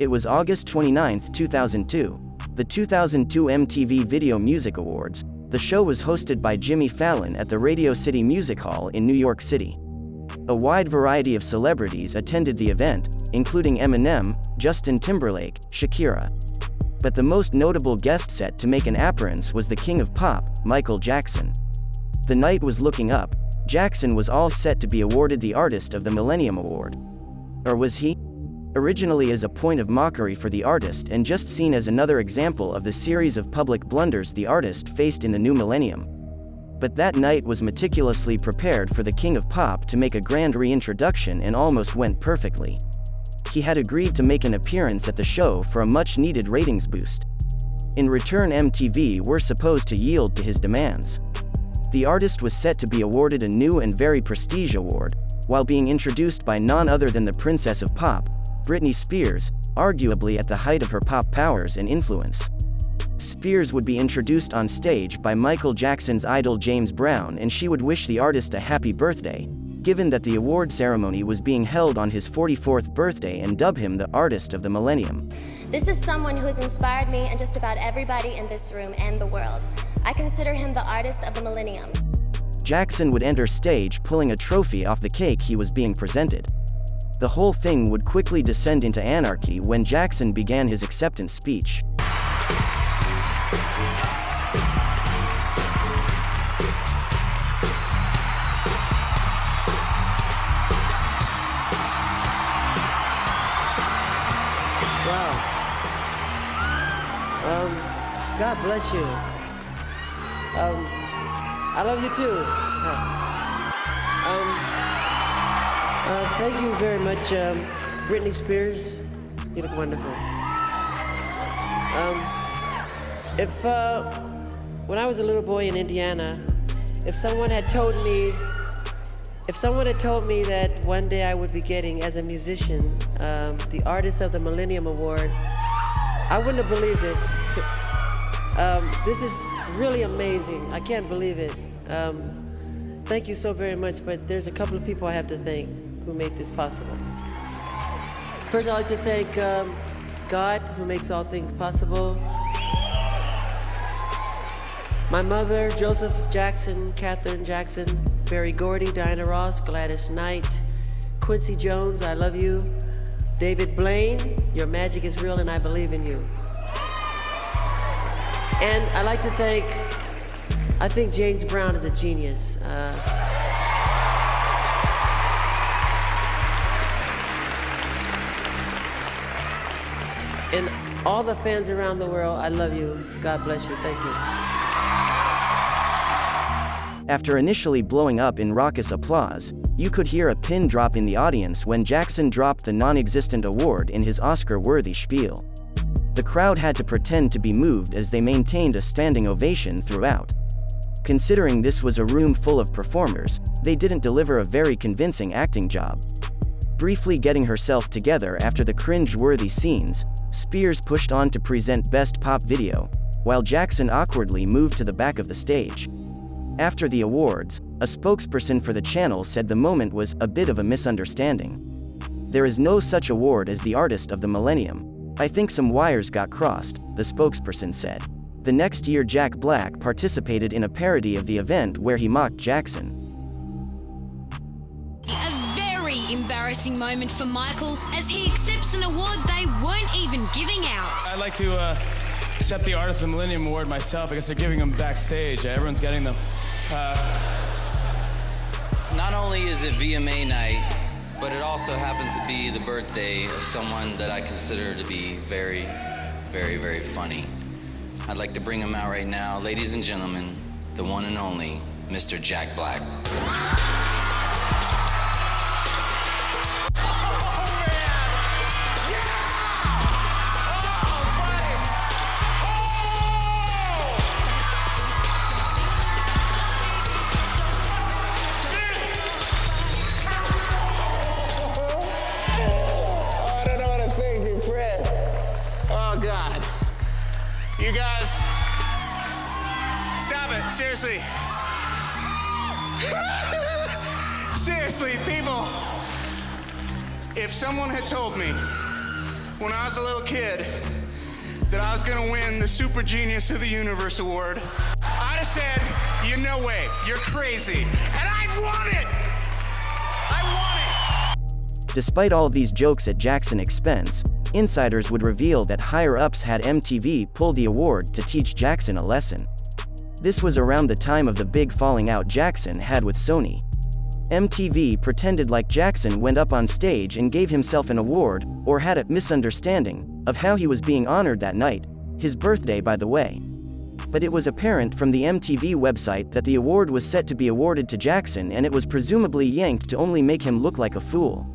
It was August 29, 2002. The 2002 MTV Video Music Awards. The show was hosted by Jimmy Fallon at the Radio City Music Hall in New York City. A wide variety of celebrities attended the event, including Eminem, Justin Timberlake, Shakira. But the most notable guest set to make an appearance was the king of pop, Michael Jackson. The night was looking up. Jackson was all set to be awarded the Artist of the Millennium Award. Or was he? Originally as a point of mockery for the artist and just seen as another example of the series of public blunders the artist faced in the new millennium. But that night was meticulously prepared for the king of pop to make a grand reintroduction and almost went perfectly. He had agreed to make an appearance at the show for a much-needed ratings boost. In return, MTV were supposed to yield to his demands. The artist was set to be awarded a new and very prestige award, while being introduced by none other than the Princess of Pop, Britney Spears, arguably at the height of her pop powers and influence. Spears would be introduced on stage by Michael Jackson's idol James Brown, and she would wish the artist a happy birthday, given that the award ceremony was being held on his 44th birthday, and dub him the Artist of the Millennium. This is someone who has inspired me and just about everybody in this room and the world. I consider him the Artist of the Millennium. Jackson would enter stage pulling a trophy off the cake he was being presented. The whole thing would quickly descend into anarchy when Jackson began his acceptance speech. God bless you. I love you too. Thank you very much, Britney Spears. You look wonderful. When I was a little boy in Indiana, if someone had told me that one day I would be getting, as a musician, the Artist of the Millennium Award, I wouldn't have believed it. This is really amazing. I can't believe it. Thank you so very much, but there's a couple of people I have to thank who made this possible. First, I'd like to thank God, who makes all things possible. My mother, Joseph Jackson, Catherine Jackson, Barry Gordy, Diana Ross, Gladys Knight, Quincy Jones, I love you. David Blaine, your magic is real and I believe in you. And I'd like to thank, I think James Brown is a genius. And all the fans around the world, I love you. God bless you. Thank you. After initially blowing up in raucous applause, you could hear a pin drop in the audience when Jackson dropped the non-existent award in his Oscar-worthy spiel. The crowd had to pretend to be moved as they maintained a standing ovation throughout. Considering this was a room full of performers, they didn't deliver a very convincing acting job. Briefly getting herself together after the cringe-worthy scenes, Spears pushed on to present Best Pop Video, while Jackson awkwardly moved to the back of the stage. After the awards, a spokesperson for the channel said the moment was a bit of a misunderstanding. There is no such award as the Artist of the Millennium. I think some wires got crossed, the spokesperson said. The next year, Jack Black participated in a parody of the event where he mocked Jackson. A very embarrassing moment for Michael as he accepts an award they weren't even giving out. I'd like to accept the Artist of the Millennium Award myself. I guess they're giving them backstage. Everyone's getting them. Not only is it VMA night, but it also happens to be the birthday of someone that I consider to be very, very, very funny. I'd like to bring him out right now. Ladies and gentlemen, the one and only Mr. Jack Black. You guys, stop it, seriously. Seriously, people, if someone had told me when I was a little kid that I was gonna win the Super Genius of the Universe award, I'd have said, no way, you're crazy. And I've won it! I won it! Despite all these jokes at Jackson's expense, insiders would reveal that higher-ups had MTV pull the award to teach Jackson a lesson. This was around the time of the big falling out Jackson had with Sony. MTV pretended like Jackson went up on stage and gave himself an award, or had a misunderstanding of how he was being honored that night, his birthday by the way. But it was apparent from the MTV website that the award was set to be awarded to Jackson, and it was presumably yanked to only make him look like a fool.